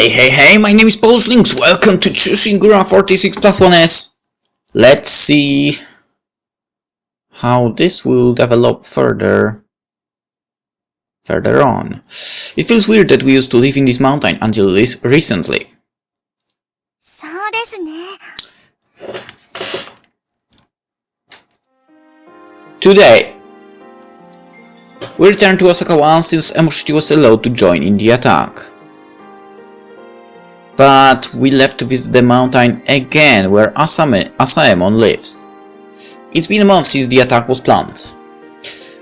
Hey, my name is PolishLynx. Welcome to ChuSingura46+1. Let's see how this will develop further on. It feels weird that we used to live in this mountain until this recently. Today, we return to Osaka once since Emoshiki was allowed to join in the attack. But we left to visit the mountain again where Asaemon lives. It's been a month since the attack was planned.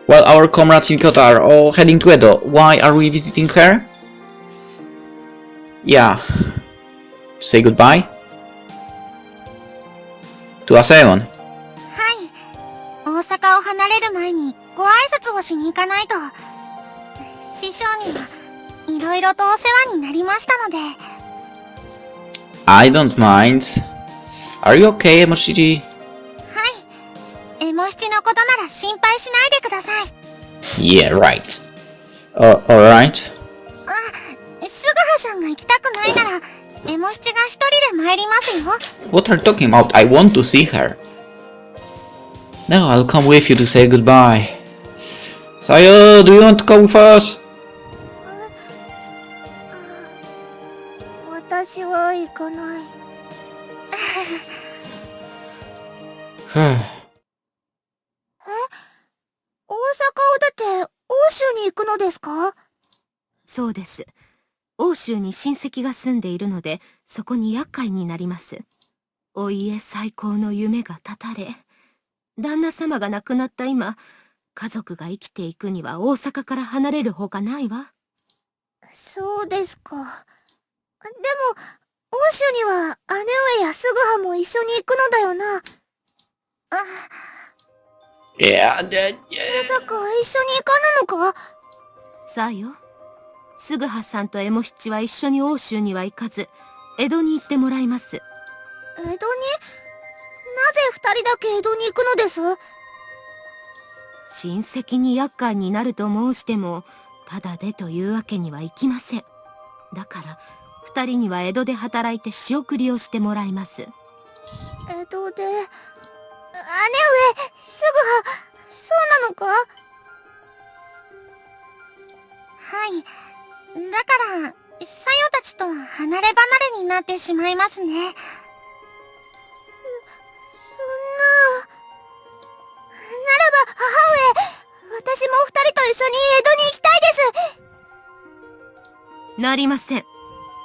While our comrades in Kyoto are all heading to Edo, why are we visiting her? Yeah. Say goodbye? To Asaemon. 大阪を離れる前にご挨拶をしに行かないと。師匠にはいろいろとお世話になりましたので。I don't mind. Are you okay, Emoshiki? はい。エモ七のことなら心配しないでください。Yeah, right. Alright. すぐはさんが行きたくないなら、エモ七が一人で参りますよ。What are you talking about? I want to see her. Now I'll come with you to say goodbye. Sayo, do you want to come with us? 私は行かない。大阪を出て欧州に行くのですか？そうです。欧州に親戚が住んでいるので、そこに厄介になります。お家最高の夢が絶たれ、旦那様が亡くなった今、家族が生きていくには大阪から離れるほかないわ。そうですか。でも、欧州には姉上やすぐはも一緒に行くのだよな。Yeah, まさか一緒に行かぬのか？さあよ。すぐはさんとエモ七は一緒に欧州には行かず、江戸に行ってもらいます。江戸に？なぜ二人だけ江戸に行くのです？親戚に厄介になると申しても、ただでというわけにはいきません。だから、二人には江戸で働いて仕送りをしてもらいます。江戸で。姉上、すぐは、そうなのか？はい。だから、さよたちとは離れ離れになってしまいますね。そんな。ならば、母上、私も二人と一緒に江戸に行きたいです。なりません。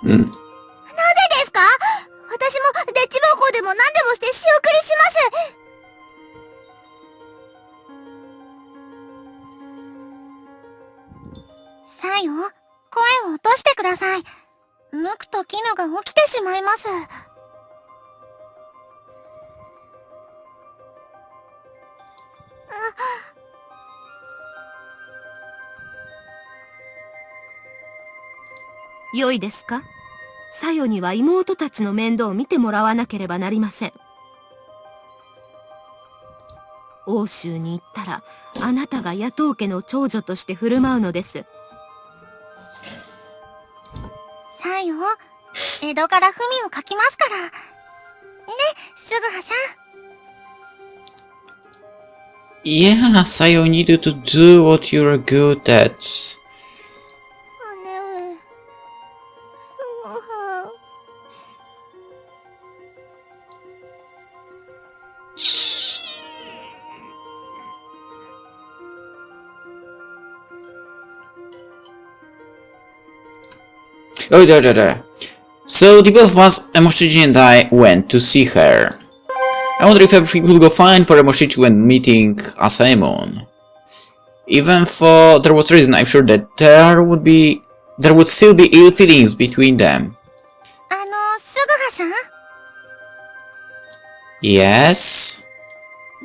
うん。なぜですか？私もデッチ奉公でも何でもして仕送りします。さよ、声を落としてください。ムクとキヌが起きてしまいます。良いですか？さよには妹たちの面倒を見てもらわなければなりません。欧州に行ったら、あなたが野党家の長女として振る舞うのです。さよ、江戸から文を書きますから。ね、すぐはしゃん。Yeah, Sayo needed to do what you're good at. 姉上、すぐは。Oh, there. So the both of us, Emoshiki and I, went to see her. I wonder if everything would go fine for Emoshiki when meeting Asaemon. Even though there was reason, I'm sure that there would still be ill feelings between them. すぐはしゃん？ Yes?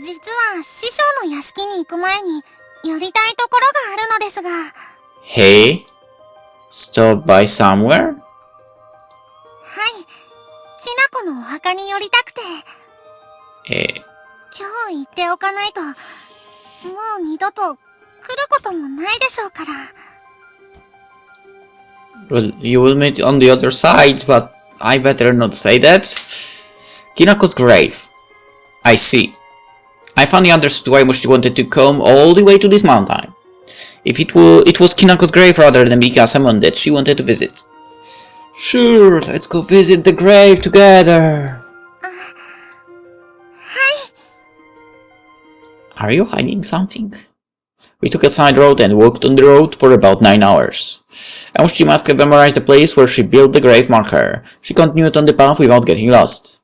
実は師匠の屋敷に行く前に寄りたいところがあるのですが。Hey? Stop by somewhere? はい。きなこのお墓に寄りたくて。今日行っておかないと、もう二度と来ることもないでしょうから。Well, you will meet on the other side, but I better not say that. Kinako's grave. I see. I finally understood why Moshi wanted to come all the way to this mountain. If it was Kinako's grave rather than Miki Asamon that she wanted to visit. Sure, let's go visit the grave together. Hi. Are you hiding something? We took a side road and walked on the road for about 9 hours. Moshi must have memorized the place where she built the grave marker. She continued on the path without getting lost.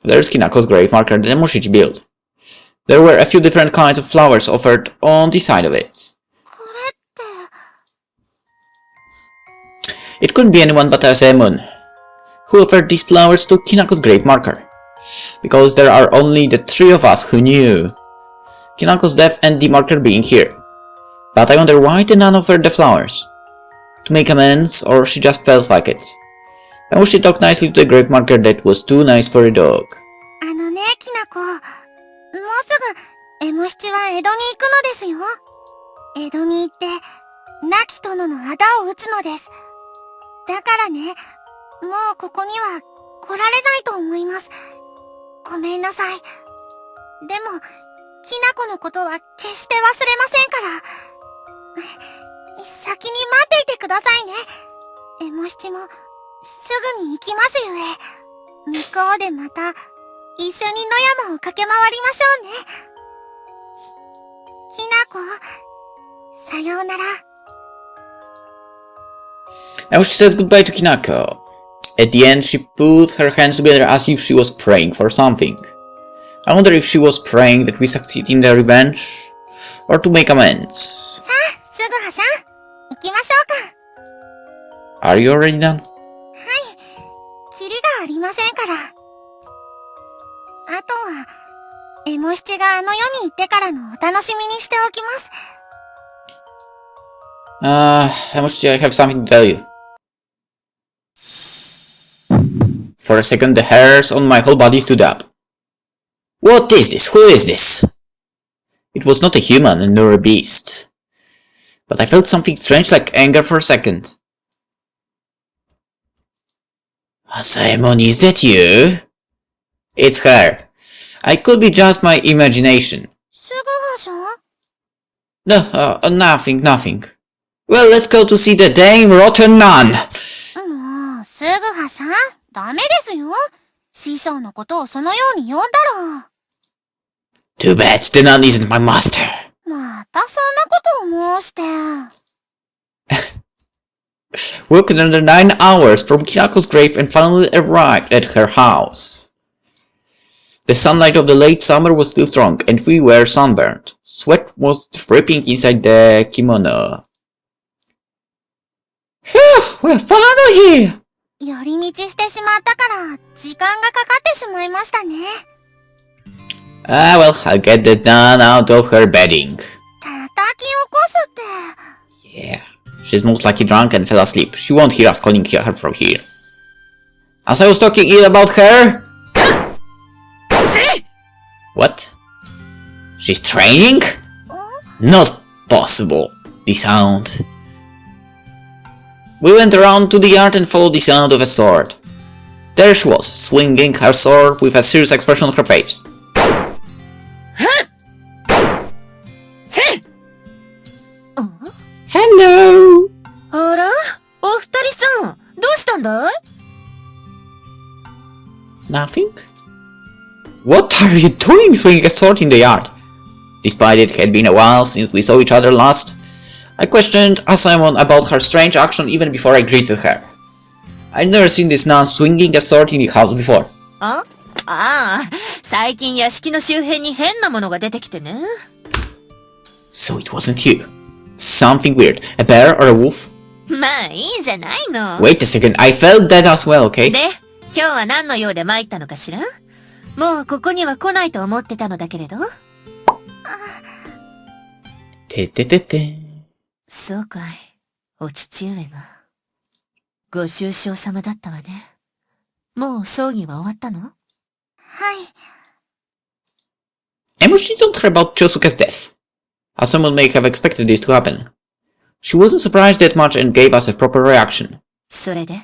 There's Kinako's grave marker that Moshi built. There were a few different kinds of flowers offered on the side of it. It couldn't be anyone but Asaemon, who offered these flowers to Kinako's grave marker. Because there are only the 3 of us who knew Kinako's death and the marker being here. But I wonder why the nun offered the flowers. To make amends, or she just felt like it. And she talked nicely to the grave marker that was too nice for a dog. ね、きなこ。もうすぐ、M7は江戸に行くのですよ。江戸に行って、亡き殿の仇を討つのです。だからね、もうここには来られないと思います。ごめんなさい。でも、きなこのことは決して忘れませんから。先に待っていてくださいね。M7も、すぐに行きますゆえ。向こうでまた、一緒に野山を駆け回りましょうね。きなこ、さようなら。Now she said goodbye to Kinako. At the end, she put her hands together as if she was praying for something. I wonder if she was praying that we succeed in the revenge, or to make amends. さあ、すぐはしゃん。行きましょうか。Are you already done? はい。キリがありませんから。あとは、M7があの世に行ってからのお楽しみにしておきます。Emoshi, I have something to tell you. For a second, the hairs on my whole body stood up. What is this? Who is this? It was not a human, nor a beast. But I felt something strange like anger for a second. Asaemon, is that you? It's her. I could be just my imagination. すぐはしゃん？ No, nothing. Well, let's go to see the dame rotten nun. もう、すぐはしゃん？ダメですよ。師匠のことをそのように呼んだら。Too bad the nun isn't my master. またそんなことを申して。Walked another 9 hours from Kinako's grave and finally arrived at her house. The sunlight of the late summer was still strong, and we were sunburned. Sweat was dripping inside the kimono. Phew, we're finally here! 寄り道してしまったから、時間がかかってしまいましたね。Ah, well, I'll get the nun out of her bedding. 叩き起こすって。Yeah, she's most likely drunk and fell asleep. She won't hear us calling her from here. As I was talking ill about her... What? She's training? Not possible. The sound. We went around to the yard and followed the sound of a sword. There she was, swinging her sword with a serious expression on her face. Hello! あら、お二人さん、どうしたんだい？ Nothing? What are you doing swinging a sword in the yard? Despite it had been a while since we saw each other last, I questioned Asaemon about her strange action even before I greeted her. I'd never seen this nun swinging a sword in the house before. ああ、最近屋敷の周辺に変なものが出てきてね。So it wasn't you. Something weird. A bear or a wolf? まあいいじゃないの。Wait a second, I felt that as well, okay? で、今日は何の用で参ったのかしら？もうここには来ないと思ってたのだけれど。てててて。そうかい、お父上が。ご愁傷様だったわね。もう葬儀は終わったの？はい。Emoshi told her about Chosuke's death. As someone may have expected this to happen. She wasn't surprised that much and gave us a proper reaction. それで、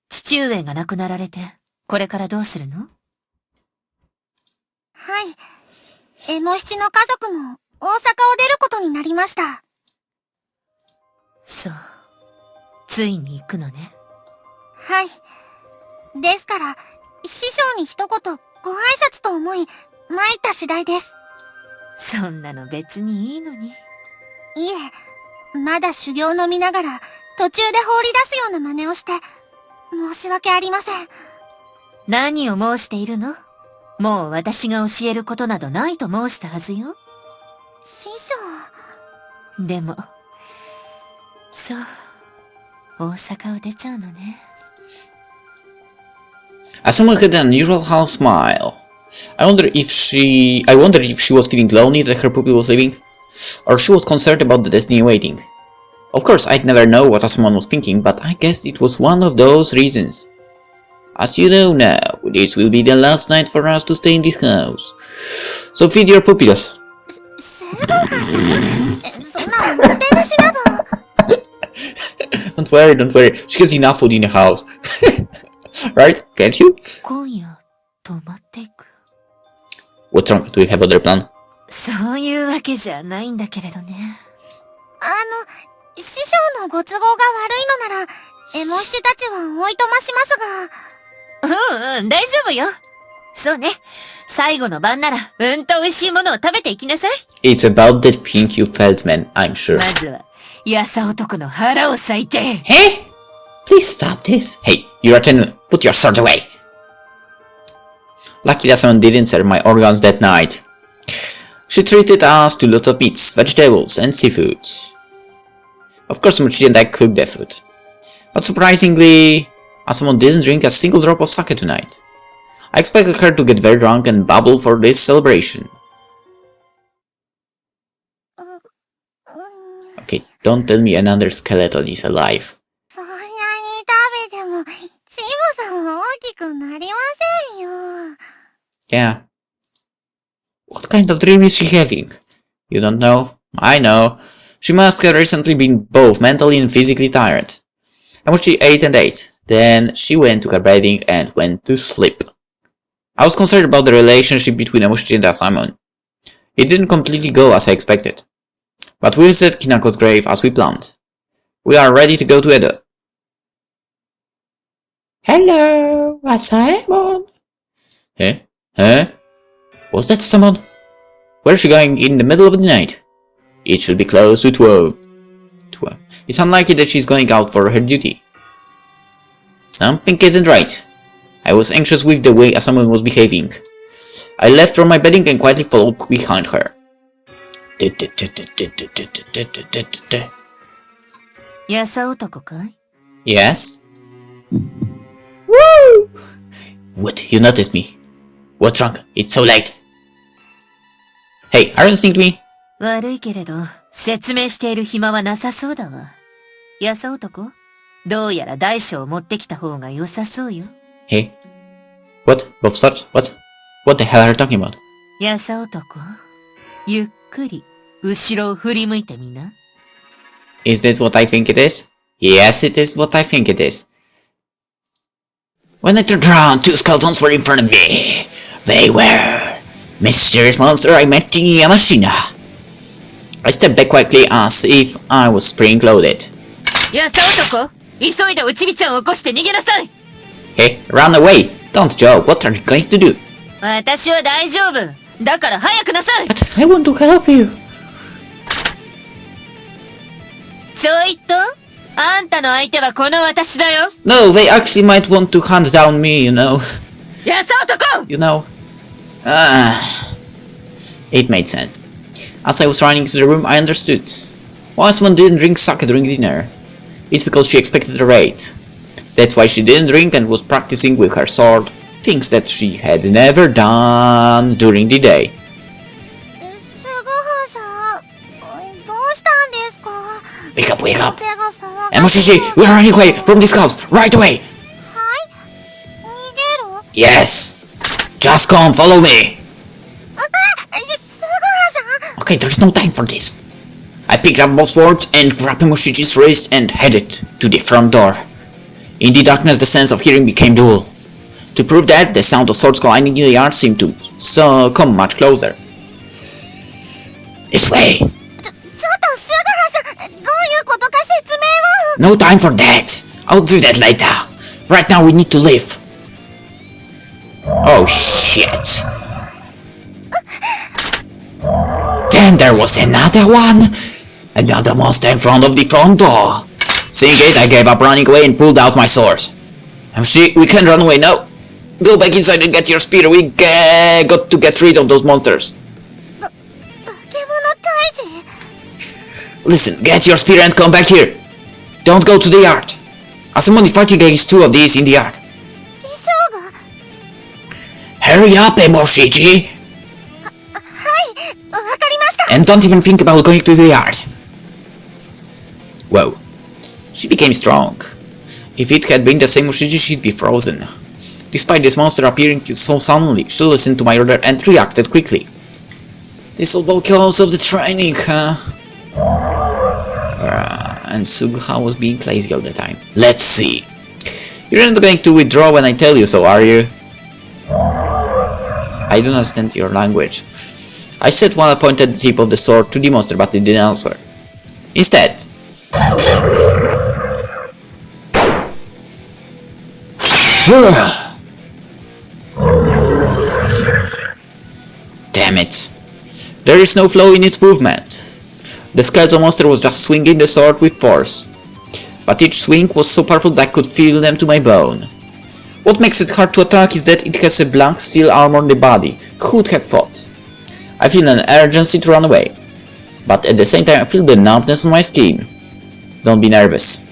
父上が亡くなられて、これからどうするの？はい。エモ七の家族も大阪を出ることになりました。そう。ついに行くのね。はい。ですから、師匠に一言ご挨拶と思い、参った次第です。そんなの別にいいのに。いえ、まだ修行の身ながら、途中で放り出すような真似をして、申し訳ありません。何を申しているの？もう私が教えることなどないと申したはずよ。師匠。でも、そう、大阪を出ちゃうのね。Asuma had an unusual half smile. I wondered if she was feeling lonely that her pupil was leaving, or she was concerned about the destiny waiting. Of course, I'd never know what Asuma was thinking, but I guess it was one of those reasons. As you know now, this will be the last night for us to stay in this house. So feed your pupils. そんなおもてなしなど。Don't worry. She gets enough food in the house. Right? Can't you? 今夜、泊まっていく。What's wrong? Do you have other plan? そういうわけじゃないんだけれどね。師匠のご都合が悪いのなら、エモ七たちはおいとましますが。大丈夫よ。そうね。最後の晩なら、美味しいものを食べていきなさい。It's about that thing you felt, man, I'm sure. まずは、やさ男の腹を裂いて。Hey? Please stop this. Hey, you're a tenant. Put your sword away. Luckily, someone didn't serve my organs that night. She treated us to lots of meats, vegetables, and seafood. Of course, Mochi and I cooked their food. But surprisingly, Asuma didn't drink a single drop of sake tonight. I expected her to get very drunk and babble for this celebration. Okay, don't tell me another skeleton is alive. そんなに食べても、シモさんは大きくなりませんよ。Yeah. What kind of dream is she having? You don't know? I know. She must have recently been both mentally and physically tired. And she ate and ate. Then she went to her bedding and went to sleep. I was concerned about the relationship between Emushi and Asamon. It didn't completely go as I expected. But we visited Kinako's grave as we planned. We are ready to go to Edo. Hello, Asamon. Huh? Was that Asamon? Where is she going in the middle of the night? It should be close to 12. It's unlikely that she's going out for her duty. Something isn't right. I was anxious with the way Asamon was behaving. I left from my bedding and quietly followed behind her. Yes? Woo! What? You noticed me. What's wrong? It's so late. Hey, are you listening to me? 悪いけれど、説明している暇はなさそうだわ。やさ男、どうやら大将を持ってきた方が良さそうよ。Hey? What? Both sorts? What the hell are you talking about? やさ男、ゆっくり後ろを振り向いてみな。Is this what I think it is? Yes, it is what I think it is. When I turned around, two skeletons were in front of me. They were mysterious monster I met in Yamashina. I stepped back quickly as if I was spring-loaded. やさ男、急いでおちびちゃんを起こして逃げなさい。Hey, run away! Don't, Joe. What are you going to do? 私は大丈夫。だから早くなさい。But I want to help you. ちょいと、あんたの相手はこの私だよ。No, they actually might want to hunt down me, you know. やさ男! You know. It made sense. As I was running to the room, I understood. Why someone didn't drink sake during dinner. It's because she expected a raid. That's why she didn't drink and was practicing with her sword, things that she had never done during the day. すごはさん、どうしたんですか? Wake up, wake up! Emoshishi, we are running away from this house, right away! はい? 逃げる? Yes! Just come, follow me! すごはさん! Okay, there's no time for this. I picked up both swords and grabbed Emoshichi's wrist and headed to the front door. In the darkness, the sense of hearing became dull. To prove that, the sound of swords colliding in the yard seemed to come much closer. This way! ちょっと菅原さん、どういうことか説明を。 No time for that! I'll do that later. Right now we need to leave. Oh shit! Damn, there was another one! Another monster in front of the front door. Seeing it, I gave up running away and pulled out my sword. We can't run away now. Go back inside and get your spear. We got to get rid of those monsters. 化け物退治。 Listen, get your spear and come back here. Don't go to the yard. Asamon is fighting against two of these in the yard. 師匠が。 Hurry up, Emoshichi! はい、わかりました。 And don't even think about going to the yard. Whoa. She became strong. If it had been the same Emoshichi, she'd be frozen. Despite this monster appearing so suddenly, she listened to my order and reacted quickly. This all because of the training, huh? And Suguha was being lazy all the time. Let's see. You're not going to withdraw when I tell you so, are you? I don't understand your language. I said while I pointed the tip of the sword to the monster, but it didn't answer. Instead... Damn it. There is no flow in its movement. The skeleton monster was just swinging the sword with force. But each swing was so powerful that I could feel them to my bone. What makes it hard to attack is that it has a blank steel armor on the body. Who would have thought? I feel an urgency to run away. But at the same time I feel the numbness on my skin. Don't be nervous.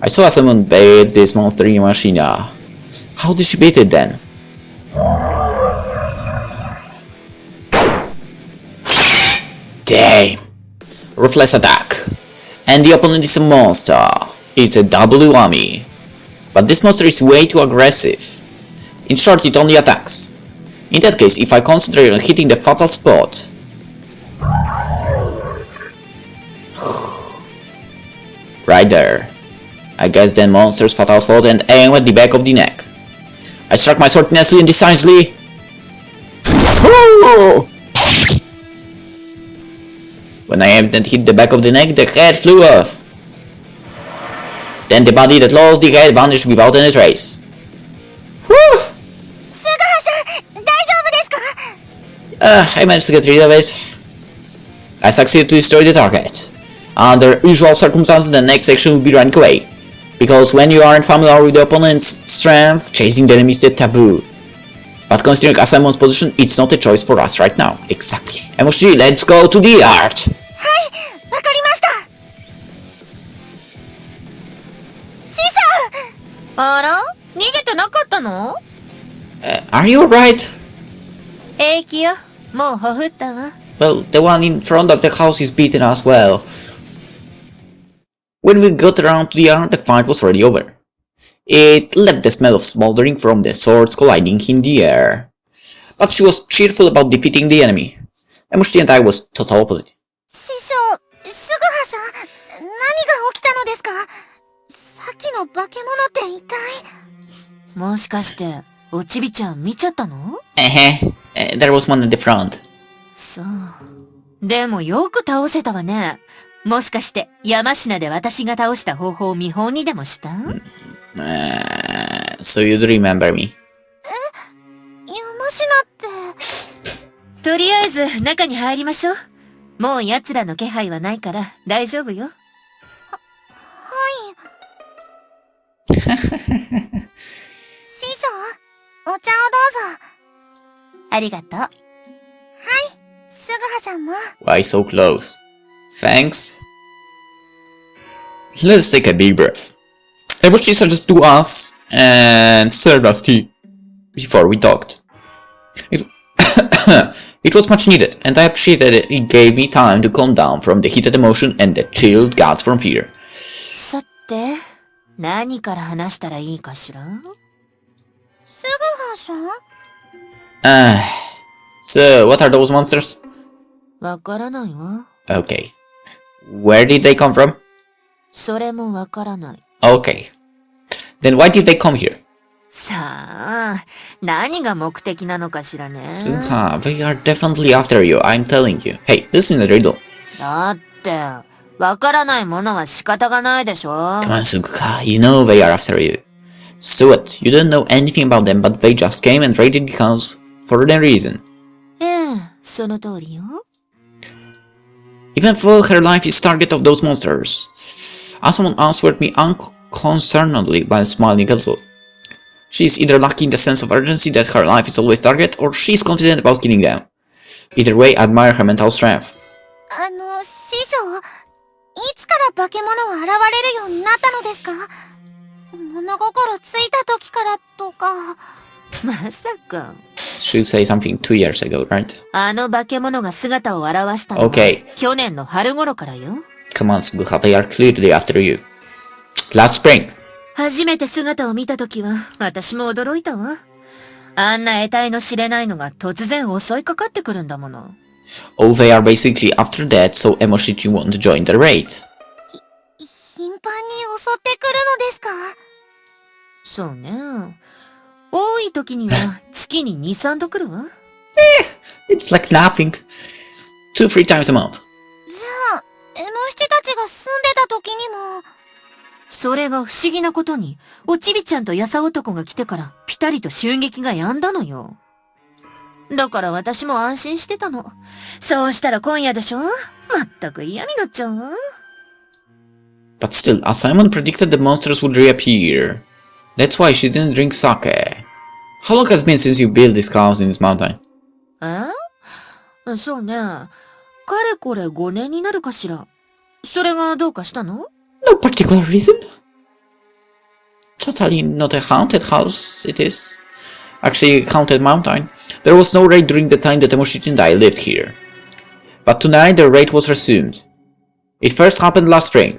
I saw someone beat this monster in Machina. How did she beat it then? Damn. Ruthless attack. And the opponent is a monster. It's a double whammy. But this monster is way too aggressive. In short, it only attacks. In that case, if I concentrate on hitting the fatal spot... Right there. I guess then monster's fatal spot and aim at the back of the neck. I struck my sword tenaciously and decisively. When I aimed and hit the back of the neck, the head flew off. Then the body that lost the head vanished without any trace. Whew! 菅原さん、大丈夫ですか？ I managed to get rid of it. I succeeded to destroy the target. Under usual circumstances, the next action would be running away. Because when you aren't familiar with the opponent's strength, chasing the enemy is a taboo. But considering Asamon's position, it's not a choice for us right now. Exactly. Emoshi, let's go to the yard! はい、わかりました。師匠。あら、逃げてなかったの？ Are you alright? 平気よ。もうほふったわ。 Well, the one in front of the house is beaten as well. When we got around to the yard, the fight was already over. It left the smell of smoldering from the swords colliding in the air. But she was cheerful about defeating the enemy. Emoshi and I was total opposite. 師匠、菅原さん、何が起きたのですか？さっきの化け物って一体。もしかして、おちびちゃん見ちゃったの？ There was one at the front. そう。でもよく倒せたわね。もしかして山科で私が倒した方法を見本にでもした？ So you'd remember me. 山科って。とりあえず中に入りましょう。もう奴らの気配はないから大丈夫よ。はい。師匠、お茶をどうぞ。ありがとう。はい、菅原さんも。Why so close? Thanks. Let's take a deep breath. Emoshi suggested to us and served us tea before we talked. It was much needed, and I appreciated that it gave me time to calm down from the heated emotion and the chilled guts from fear. さて、何から話したらいいかしら？菅原さん？ So, what are those monsters? わからないわ。 Okay. Where did they come from? それもわからない。Okay. Then why did they come here? さあ、何が目的なのかしらね。Suha, they are definitely after you, I'm telling you. Hey, this is a riddle. だって、わからないものは仕方がないでしょ。Come on, Suha, you know they are after you. So what? You don't know anything about them, but they just came and raided the house for no reason. ええ、その通りよ。Even though her life is target of those monsters. Someone answered me unconcernedly while smiling a little. She is either lacking the sense of urgency that her life is always target, or she is confident about killing them. Either way, admire her mental strength. 師匠、いつから化け物は現れるようになったのですか？物心ついた時からとか。まさか。Should say something 2 years ago, right? あの化け物が姿を現したのは、去年の春頃からよ。Come on, Suha, they are clearly after you. Last spring. 初めて姿を見た時は、私も驚いたわ。あんな得体の知れないのが突然襲いかかってくるんだもの。Oh, they are basically after that, so Emoshichi won't join the raid. 頻繁に襲ってくるのですか？そうね。多い時には月に2、3度来るわ。It's like nothing. 2-3 times a month. じゃあ、エモ七たちが住んでた時にも。それが不思議なことに、おちびちゃんとやさ男が来てからピタリと襲撃が止んだのよ。だから私も安心してたの。そうしたら今夜でしょ？まったく嫌になっちゃうわ。But still, Simon predicted the monsters would reappear. That's why she didn't drink sake. How long has it been since you built this house in this mountain? そうね。かれこれ5年になるかしら。それがどうかしたの？ No particular reason. Totally not a haunted house, it is. Actually, a haunted mountain. There was no raid during the time that Emoshichi and I lived here. But tonight the raid was resumed. It first happened last spring.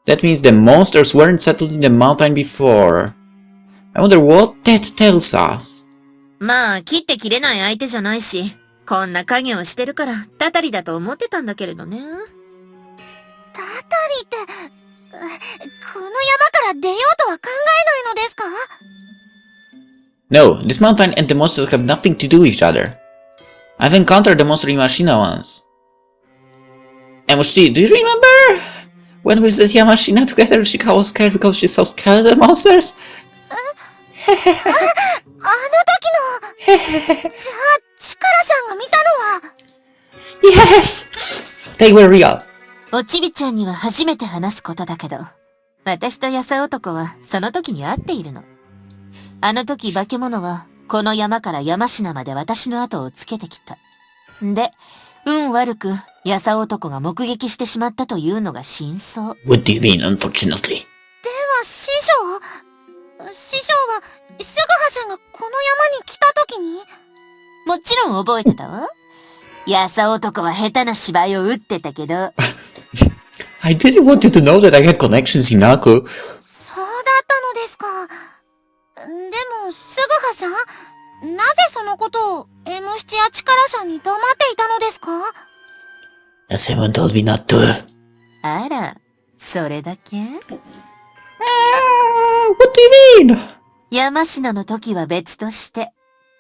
That means the monsters weren't settled in the mountain before. I wonder what that tells us. まあ、切って切れない相手じゃないし、こんな影をしてるから、たたりだと思ってたんだけれどね。たたりって、この山から出ようとは考えないのですか？ No, this mountain and the monsters have nothing to do with each other. I've encountered the monster in Yamashina once. Emoshichi, do you remember? When we visited Yamashina together, Shika was scared because she saw skeleton monsters? あの時の。じゃあ、チカラさんが見たのは。Yes! They were real. おちびちゃんには初めて話すことだけど、私とやさ男はその時に会っているの。あの時化け物はこの山から山科まで私の後をつけてきた。で、運悪くやさ男が目撃してしまったというのが真相。What do you mean, unfortunately? では師匠は、すぐはちゃんがこの山に来た時に？もちろん覚えてたわ。やさ男は下手な芝居を打ってたけど。I didn't want you to know that I had connections in Naku. そうだったのですか。でも、すぐはちゃん、なぜそのことを M7 やチカラさんに黙っていたのですか？ Someone told me not to. あら、それだけ？ What do you mean? 山科の時は別として、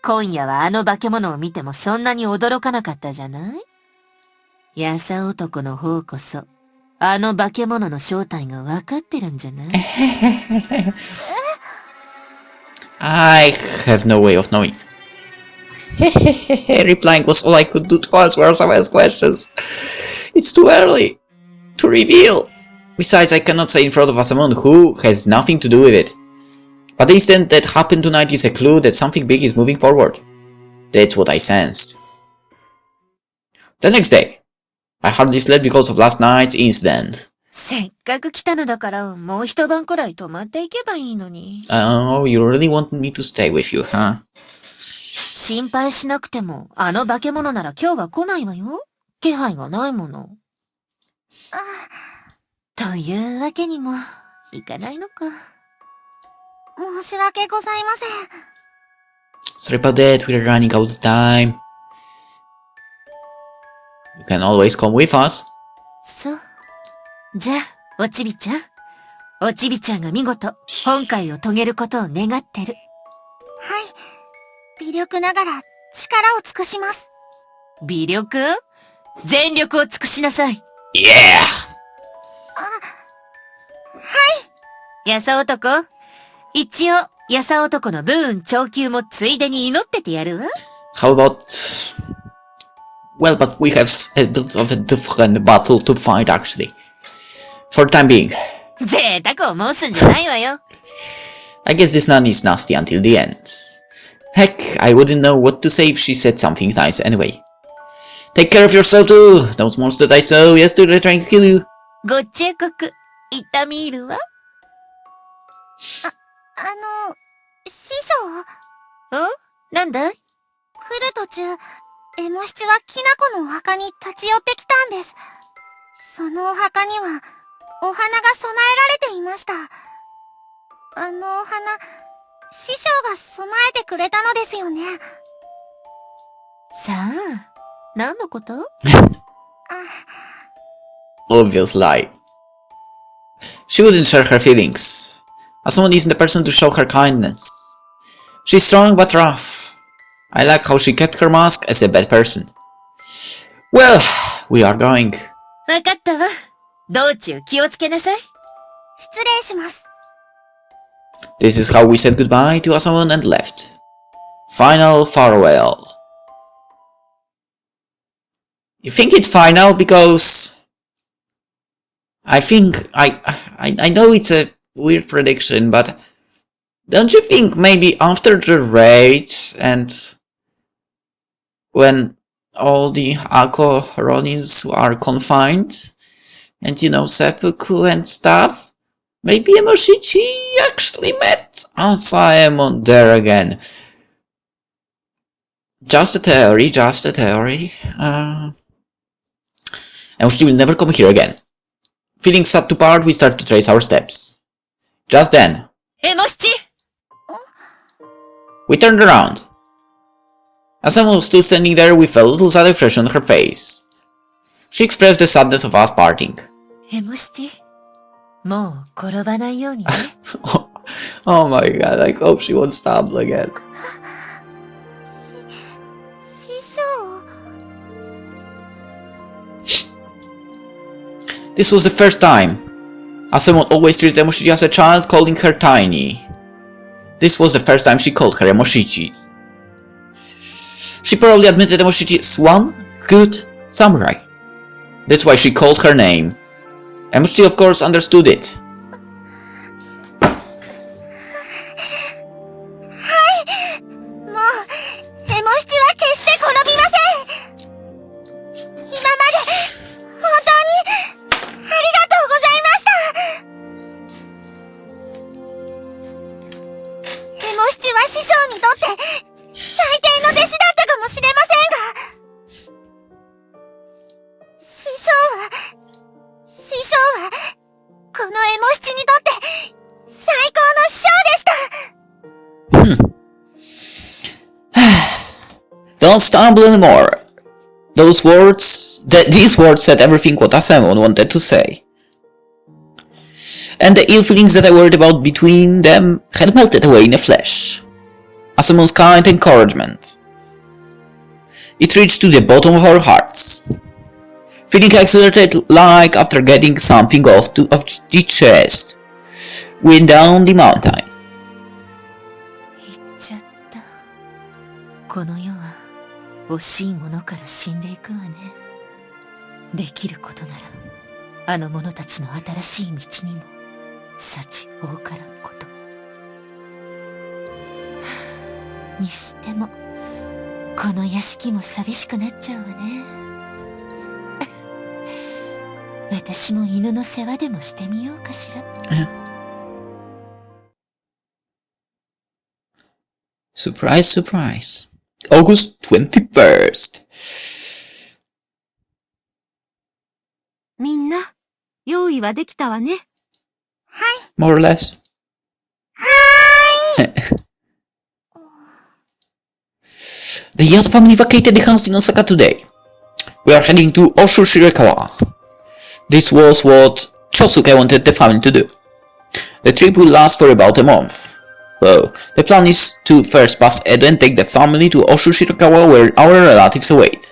今夜はあの化け物を見てもそんなに驚かなかったじゃない？やさ男の方こそ、あの化け物の正体が分かってるんじゃない？ I have no way of knowing. Replying was all I could do to answer Samaya's questions. It's too early to reveal. Besides, I cannot say in front of someone who has nothing to do with it. But the incident that happened tonight is a clue that something big is moving forward. That's what I sensed. The next day, I hardly slept because of last night's incident. せっかく来たのだから、もう一晩くらい泊まっていけばいいのに。Oh, you really want me to stay with you, huh? 心配しなくても、あの化け物なら今日は来ないわよ。気配がないもの。というわけにも、いかないのか。申し訳ございません。Sorry about that, we're running out of time. You can always come with us. そう、じゃあ、おちびちゃん。おちびちゃんが見事、本会を遂げることを願ってる。はい。微力ながら力を尽くします。微力？全力を尽くしなさい。Yeah! はい。やさ男。一応、やさ男の武運長久もついでに祈っててやるわ。How about... Well, but we have a bit of a different battle to fight, actually. For the time being. 贅沢を申すんじゃないわよ。I guess this nun is nasty until the end. Heck, I wouldn't know what to say if she said something nice anyway. Take care of yourself too! Those monsters I saw yesterday trying to kill you. ご忠告、いたみるわ。師匠？お？なんだい？来る途中、エモ七はきなこのお墓に立ち寄ってきたんです。そのお墓には、お花が供えられていました。あのお花、師匠が供えてくれたのですよね。さあ、何のこと？Obvious lie. She wouldn't share her feelings. Asomon isn't the person to show her kindness. She's strong but rough. I like how she kept her mask as a bad person. Well, we are going. わかったわ。道中気をつけなさい。失礼します。This is how we said goodbye to Asomon and left. Final farewell. You think it's final because... I think... I know it's a weird prediction, but... Don't you think maybe after the raid and... When all the Ako Ronins are confined... And you know, seppuku and stuff... Maybe Emoshichi actually met Asaemon there again. Just a theory, just a theory. Emoshichi will never come here again. Feeling sad to part, we start to trace our steps. Just then, Emoshichi! we turned around. Asaemon was still standing there with a little sad expression on her face. She expressed the sadness of us parting. Emoshichi? もう転ばないようにね。Oh my god, I hope she won't stumble again. 師匠？ This was the first time. Asaemon always treated Emoshichi as a child, calling her tiny. This was the first time she called her Emoshichi. She probably admitted Emoshichi as one good samurai. That's why she called her name. Emoshichi of course understood it. もう、エモ七は決して転びません。今まで、本当に、ありがとうございました。エモ七は師匠にとって、最低の弟子だったかもしれませんが、師匠は、このエモ七にとって、最高の師匠でした。Don't stumble anymore. These words said everything what Asaemon wanted to say. And the ill feelings that I worried about between them had melted away in a flash. Asaemon's kind encouragement. It reached to the bottom of our hearts. Feeling exhilarated like after getting something off the chest. We went down the mountain. 行っちゃった。この世は惜しいものから死んでいくわね。できることなら、あの者たちの新しい道にも幸多からんこと。にしても、この屋敷も寂しくなっちゃうわね。私も犬の世話でもしてみようかしら。Surprise, surprise. August 21st. みんな、用意はできたわね。はい。 More or less. はーい。The Yato family vacated the house in Osaka today. We are heading to Osho Shirakawa. This was what Chosuke wanted the family to do. The trip will last for about a month. So, the plan is to first pass Edo and take the family to Oshu Shirakawa where our relatives await.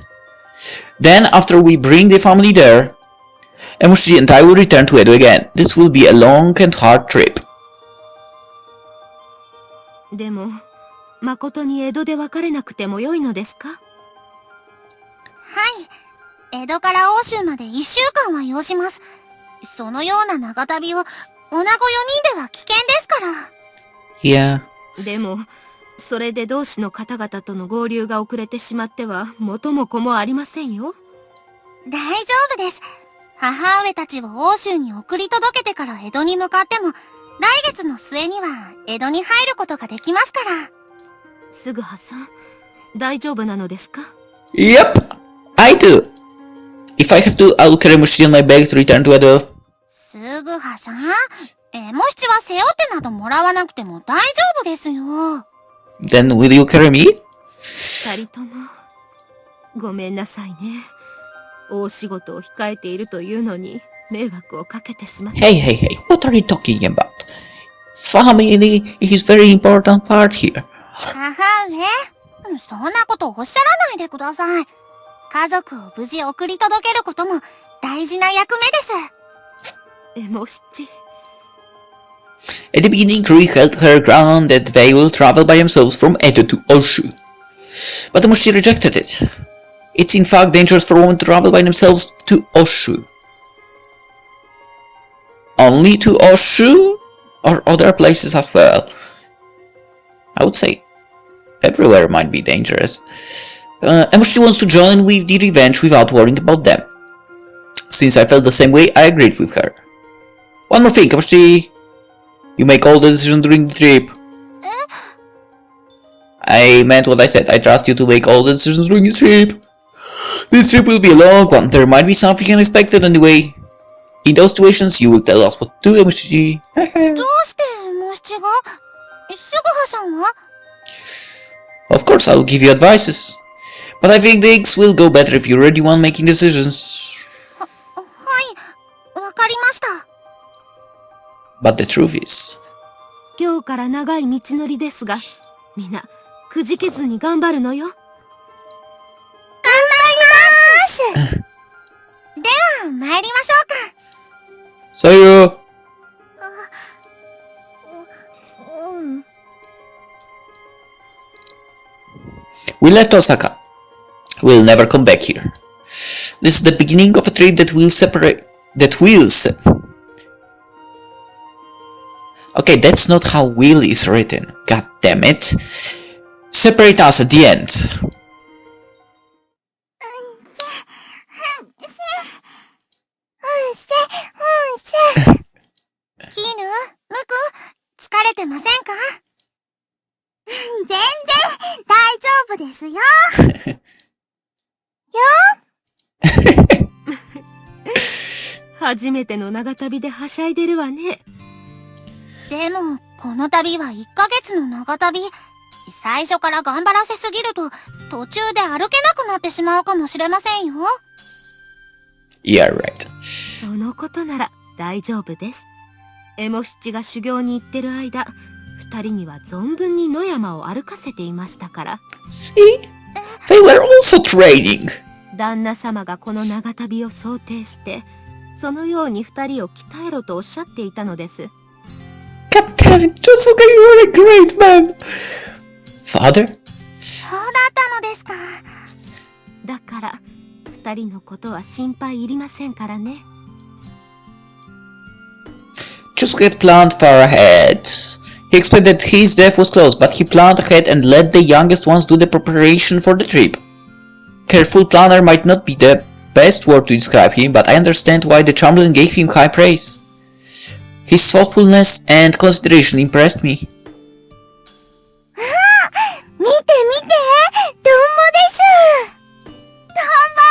Then, after we bring the family there, Emoshiji and I will return to Edo again. This will be a long and hard trip. でも、誠に江戸で別れなくてもよいのですか？はい。江戸から欧州まで1週間は要します。そのような長旅を、女子4人では危険ですから。Yeah. でも、それで同志の方々との合流が遅れてしまっては元も子もありませんよ。大丈夫です。母上たちを欧州に送り届けてから江戸に向かっても、来月の末には江戸に入ることができますから。すぐはさん、大丈夫なのですか？ Yep, I do. If I have to, I'll carry Emoshiji on my back to return to Edo. すぐはさん、エモ七は背負ってなどもらわなくても大丈夫ですよ。Then will you carry me? 二人とも、ごめんなさいね。大仕事を控えているというのに迷惑をかけてしまった。Hey, hey, hey, what are you talking about? Family is very important part here. 母上、そんなことおっしゃらないでください。家族を無事送り届けることも大事な役目です。エモ七。At the beginning, Rui held her ground that they will travel by themselves from Edo to Oshu. But Emoshiji rejected it. It's in fact dangerous for women to travel by themselves to Oshu. Only to Oshu? Or other places as well? I would say everywhere might be dangerous. Emoshiji wants to join with the revenge without worrying about them. Since I felt the same way, I agreed with her. One more thing, Emoshiji. You make all the decisions during the trip. I meant what I said. I trust you to make all the decisions during the trip. This trip will be a long one. There might be something unexpected on the way. In those situations, you will tell us what to do, Emoshiji. どうしてエモ七が？すぐはさんは？ Of course, I'll give you advices. But I think things will go better if you're already one making decisions. はい、わかりました。But the truth is... 今日から長い道のりですが、みんな、くじけずに頑張るのよ。頑張りますでは、参りましょうか。See you! We left Osaka. We'll never come back here. This is the beginning of a trip that will Okay, that's not how will is written. God damn it. Separate us at the end. Hinu, Muku, 疲れてませんか？全然大丈夫ですよ。初めての長旅ではしゃいでるわね。でも、この旅は1ヶ月の長旅。最初から頑張らせすぎると、途中で歩けなくなってしまうかもしれませんよ。Yeah, right. そのことなら大丈夫です。エモ七が修行に行ってる間、二人には存分に野山を歩かせていましたから。See? They were also training. 旦那様がこの長旅を想定して、そのように二人を鍛えろとおっしゃっていたのです。God damn it, Chosuke, you're a great man! Father? そうだったのですか。だから、二人のことは心配いりませんからね。Chosuke had planned far ahead. He explained that his death was close, but he planned ahead and let the youngest ones do the preparation for the trip. Careful planner might not be the best word to describe him, but I understand why the Chamberlain gave him high praise. His thoughtfulness and consideration impressed me. 見て見て、トンボです。トンボ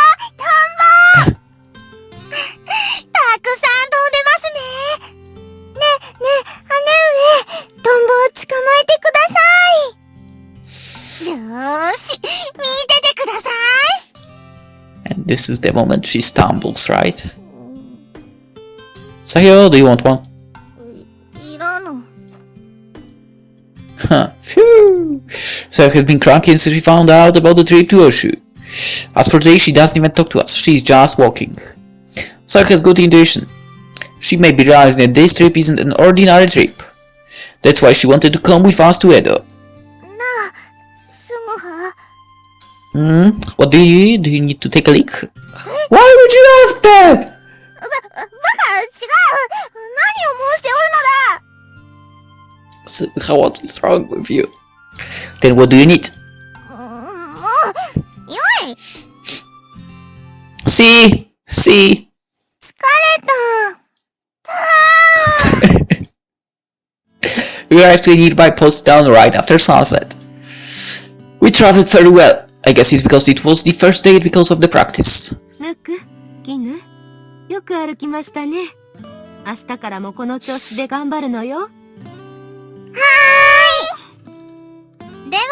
たくさん飛んでますね。ねえ、姉上、トンボを捕まえてください。よーし、見ててください。And this is the moment she stumbles, right? Sayo, do you want one? いらぬ。Huh. Phew. Sayo has been cranky since she found out about the trip to Oshu. As for today, she doesn't even talk to us. She's just walking. Sayo has good intuition. She may be realizing that this trip isn't an ordinary trip. That's why she wanted to come with us to Edo. なあ、すぐは。What do you need? Do you need to take a leak? Why would you ask that? バカ、違う。何を申しておるのだ。 So, what is wrong with you? Then what do you need? もう、よい。See? 疲れた。We arrived to a nearby post town right after sunset. We traveled very well. I guess it's because it was the first day because of the practice. ムック、キヌ、よく歩きましたね。明日からもこの調子で頑張るのよ。はーい。では、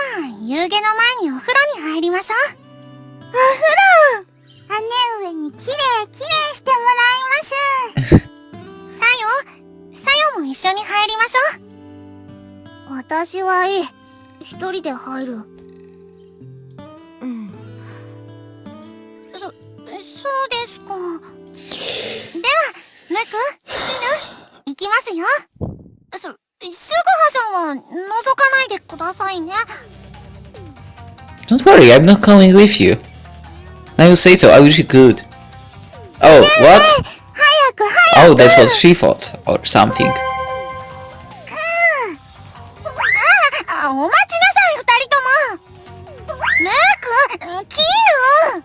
夕げの前にお風呂に入りましょう。お風呂。姉上にきれいしてもらいます。さよも一緒に入りましょう。私はいい。一人で入る。うん。そうですか。では、ムク、犬、行きますよ。すぐはさんは覗かないでくださいね。Don't worry, I'm not coming with you. Now you say so, I wish you could. Oh, what? 早く。Oh, that's what she thought, or something. お待ちなさい、二人とも。ムク、キヌ。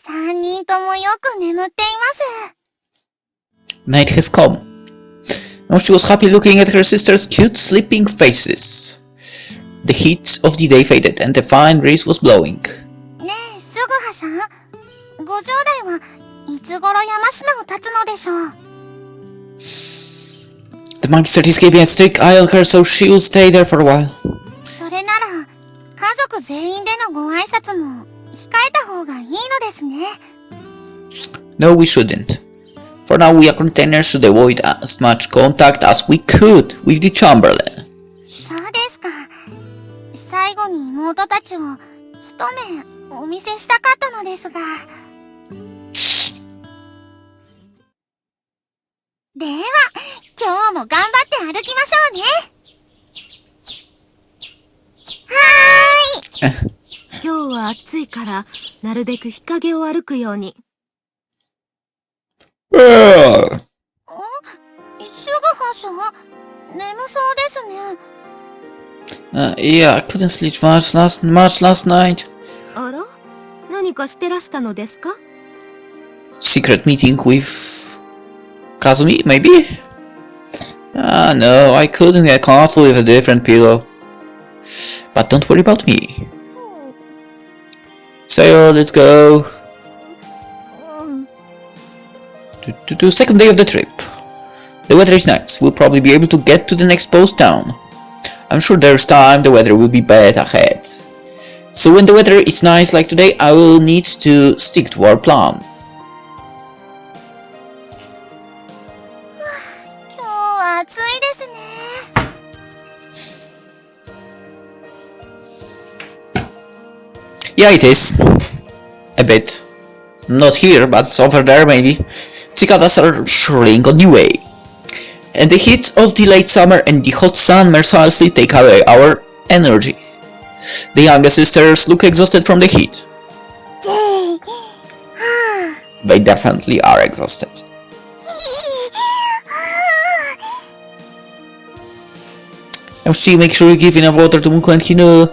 3人ともよく眠っています。 Night has come. Now she was happy looking at her sister's cute sleeping faces. The heat of the day faded and the fine breeze was blowing. ねえ、すぐはさん。ご兄弟はいつ頃山科を立つのでしょう。 The monkey started keeping a strict eye on her, so she will stay there for a while. それなら、家族全員でのご挨拶も控えた方がいいのですね。No, we shouldn't. For now, we Aquantainers should avoid as much contact as we could with the Chamberlain. そうですか。最後に妹たちを一目お見せしたかったのですが。では、今日も頑張って歩きましょうね。はーい。今日は暑いから、なるべく日陰を歩くように。すぐはさん、眠そうですね。Yeah, I couldn't sleep much last night. あら？何かしてらしたのですか？ Secret meeting with Kazumi, maybe? No, I couldn't get comfortable with a different pillow. But don't worry about me. Sayo, let's go. Second day of the trip. The weather is nice. We'll probably be able to get to the next post town. I'm sure there's time the weather will be bad ahead. So when the weather is nice like today, I will need to stick to our plan. 今日は暑いですね。 Yeah, it is. A bit. Not here, but over there maybe. Cicadas are shrilling on the way. And the heat of the late summer and the hot sun mercilessly take away our energy. The younger sisters look exhausted from the heat. They definitely are exhausted. Now she make sure you give enough water to Muko and Hino.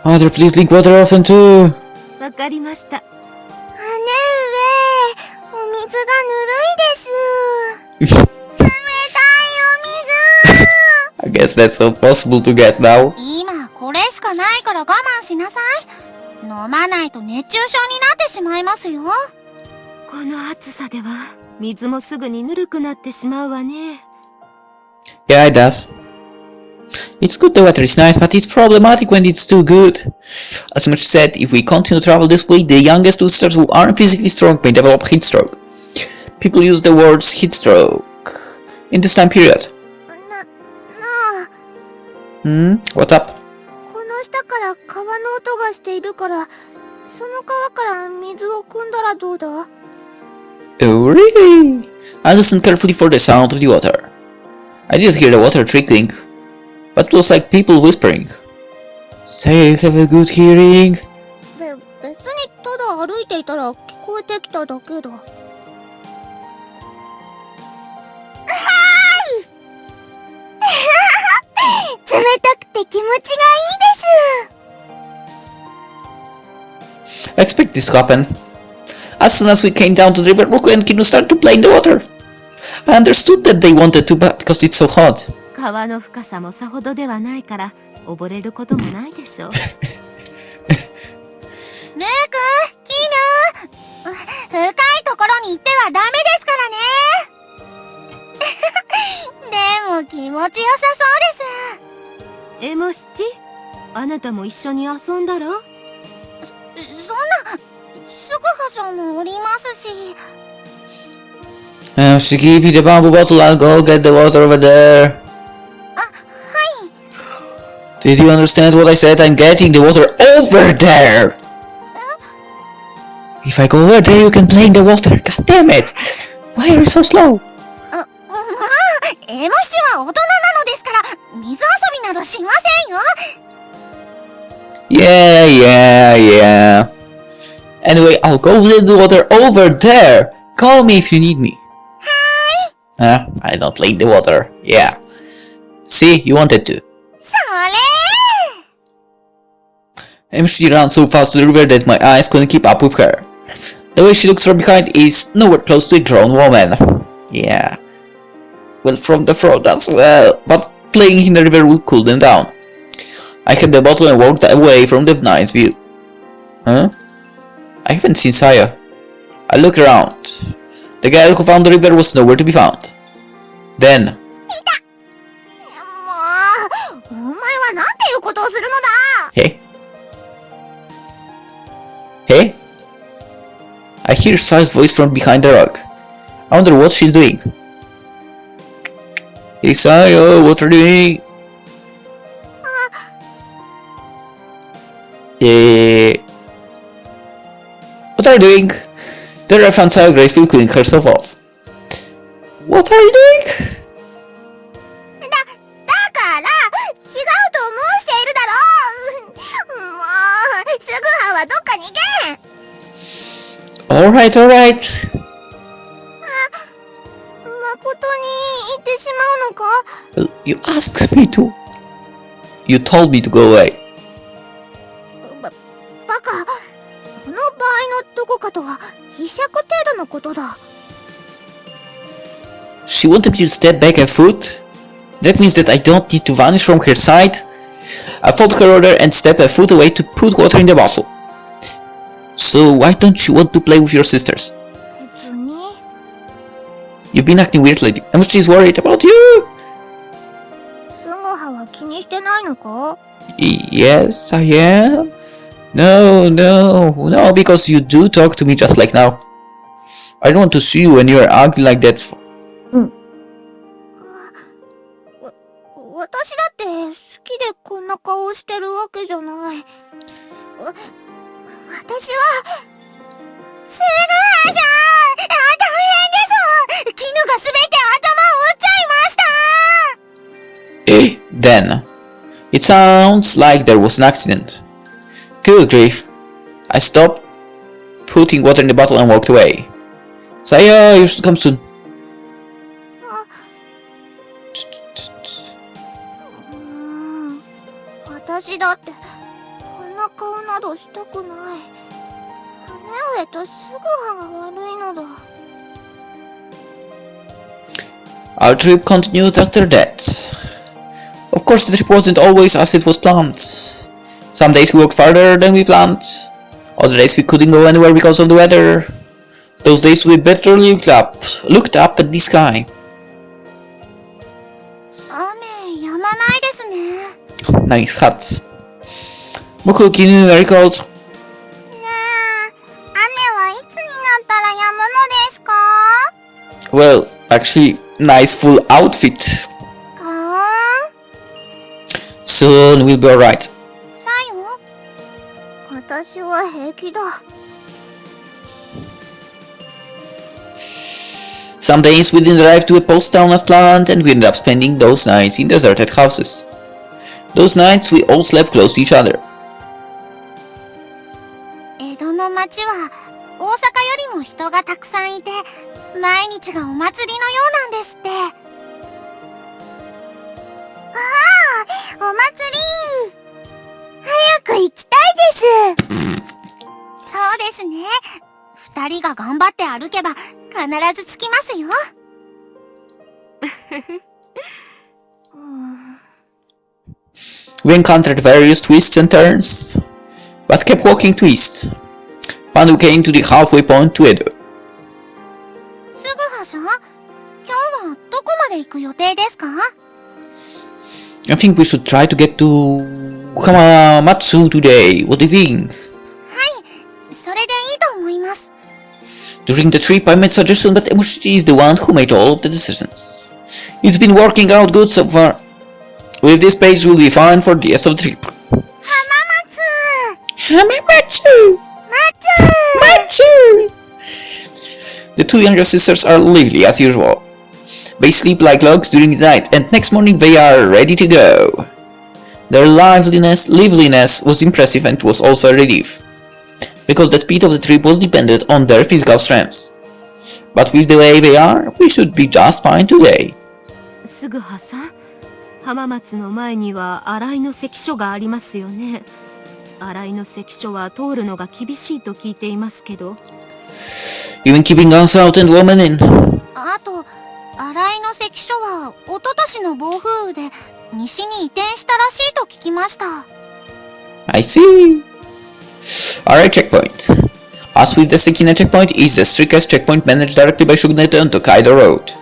Mother, please drink water often too. わかりました。姉上、お水がぬるいです。冷たいお水。 I guess that's not possible to get now. 今これしかないから我慢しなさい。飲まないと熱中症になってしまいますよ。この暑さでは水もすぐにぬるくなってしまうわね。Yeah, it does. It's good the weather is nice, but it's problematic when it's too good. As much said, if we continue to travel this way, the youngest sisters who aren't physically strong may develop heat stroke. People use the words heat stroke in this time period. What's up? この下から川の音がしているから、その川から水を汲んだらどうだ？ Oh, really? I listened carefully for the sound of the water. I did hear the water trickling, but it was like people whispering. Say you have a good hearing. 別にただ歩いていたら聞こえてきただけだ。はーい冷たくて気持ちがいいです。I expect this to happen. As soon as we came down to the river, Roku and Kinu started to play in the water. I understood that they wanted to, but because it's so hot. 川の深さもさほどではないから溺れることもないでしょう。ルーク、キヌ、深いところに行ってはダメですからね。でも気持ちよさそうです。エモシチ、あなたも一緒に遊んだら？そんな、すぐはしゃもおりますし。She gave me the bamboo bottle. I'll go get the water over there. はい。 Did you understand what I said? I'm getting the water over there. If I go over there, you can play in the water. God damn it! Why are you so slow? まあ、エモシは大人なのですから、水遊びなどしませんよ。Yeah. Anyway, I'll go with the water over there. Call me if you need me. I don't play in the water. Yeah. See, you wanted to. それ She ran so fast to the river that my eyes couldn't keep up with her. The way she looks from behind is nowhere close to a grown woman. Yeah. Well, from the front as well. But playing in the river would cool them down. I had the bottle and walked away from the nice view. Huh? I haven't seen Saya. I looked around. The girl who found the river was nowhere to be found. Then... もう、お前はなんていうことをするのだ。 Hey? I hear Saya's voice from behind the rock. I wonder what she's doing. Hey Saya, what are you doing? What are you doing? There I found Saya gracefully cooling herself off. What are you doing? だから、違うと申しているだろう。もう、すぐははどっかに行け。Alright. 誠に行ってしまうのか？ Well, you asked me to. You told me to go away. バカ。この場合のどこかとは、飛尺程度のことだ。She wanted me to step back a foot? That means that I don't need to vanish from her side? I followed her order and stepped a foot away to put water in the bottle. So why don't you want to play with your sisters? 別に。You've been acting weird lately. I'm she's worried about you. すぐはは気にしてないのか？ Yes, I am. No, because you do talk to me just like now. I don't want to see you when you are acting like that. 私だって好きでこんな顔をしてるわけじゃない。私は、すぐはさん、大変です。絹がすべて頭を打っちゃいました。Then, it sounds like there was an accident. Good grief. I stopped, putting water in the bottle and walked away. Saya, you should come soon. 私だってこんな顔などしたくない。姉上とすぐはが悪いのだ。Our trip continued after that. Of course, the trip wasn't always as it was planned. Some days we walked farther than we planned. Other days we couldn't go anywhere because of the weather. Those days we better looked up at the sky. 雨止まないですね。 Nice hat. Moku Kinu recalled. ねえ、雨はいつになったら止むのですか？ Well, actually, nice full outfit. かー？ Soon we'll be alright. さよ？私は平気だ。 Some days we didn't arrive to a post town as planned, and we ended up spending those nights in deserted houses. Those nights we all slept close to each other. 江戸の町は大阪よりも人がたくさんいて、毎日がお祭りのようなんですって。ああ、お祭り！早く行きたいです。そうですね。二人が頑張って歩けば必ず着きますよ。We encountered various twists and turns, but kept walking to east. Finally we came to the halfway point to Edo. すぐはさん、今日はどこまで行く予定ですか？ I think we should try to get to Hamamatsu today. What do you think? はい、それでいいと思います。 During the trip I made suggestion that Emoshi is the one who made all of the decisions. It's been working out good so far. With this page we'll be fine for the rest of the trip. 浜松！ Hamamatsu! 松！ Matsu! The two younger sisters are lively as usual. They sleep like logs during the night, and next morning they are ready to go. Their liveliness was impressive and was also a relief, because the speed of the trip was dependent on their physical strengths. But with the way they are, we should be just fine today. すぐはさん、浜松の前には新井の関所がありますよね。新井の関所は通るのが厳しいと聞いていますけど。Even keeping us out and women in. あと、新井の関所は一昨年の暴風雨で西に移転したらしいと聞きました。 I see. Alright, checkpoint. As with the Sekina checkpoint, is the strictest checkpoint managed directly by Shogunate on Tokaido Road.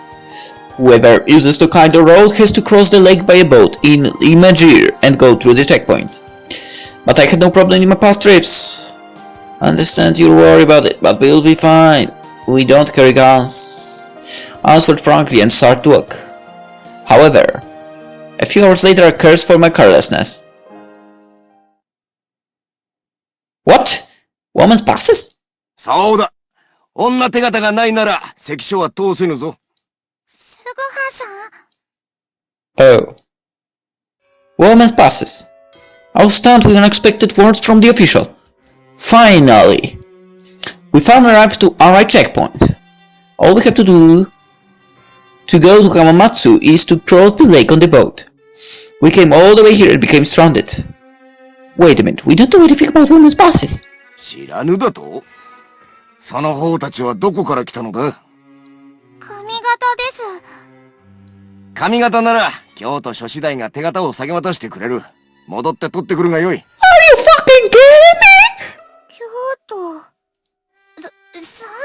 Whoever uses Tokaido Road has to cross the lake by a boat in Imagir and go through the checkpoint. But I had no problem in my past trips. I understand you're worried about it, but we'll be fine. We don't carry guns. I answered frankly and started to walk. However, a few hours later I cursed for my carelessness. What? Woman's passes? そうだ。女手形がないなら関所は通せぬぞ。すぐはさん。 Oh. Woman's passes. I was stunned with unexpected words from the official. Finally! We finally arrived to our checkpoint. All we have to do to go to Hamamatsu is to cross the lake on the boat. We came all the way here and became stranded. Wait a minute, we don't know anything about women's passes. 知らぬだと？その方たちはどこから来たのだ？髪型です。髪型なら京都諸子大が手形を下げ渡してくれる。戻って取ってくるがよい。Are you fucking kidding me? 京都。そんな。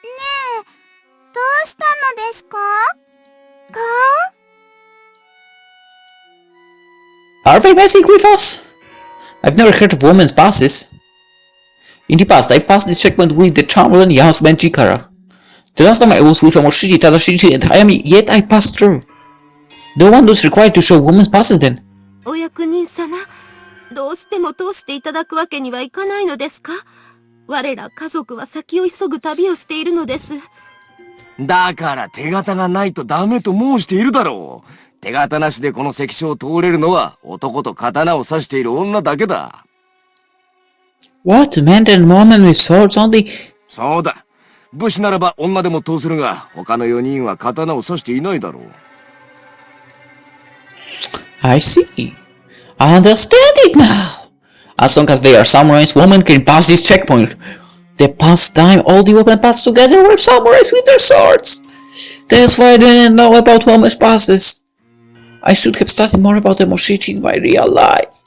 ねえ、どうしたのですか？ Are they messing with us? I've never heard of women's passes. In the past, I've passed this checkpoint with the Chamberlain houseman Chikara. The last time I was with Amoshiji, Tadashichi, and Hayami, yet I passed through. No one was required to show women's passes then. お役人様、どうしても通していただくわけにはいかないのですか？我ら家族は先を急ぐ旅をしているのです。だから手形がないとダメと申しているだろう。手形なしでこの関所を通れるのは男と刀を刺している女だけだ。What? Men and women with swords only? そうだ。武士ならば女でも通せるが、他の4人は刀を刺していないだろう。I see. I understand it now. As long as they are samurais, women can pass this checkpoint. The past time all the women passed together were samurais with their swords. That's why I didn't know about women's passes. I should have studied more about the Moshichi in my real life.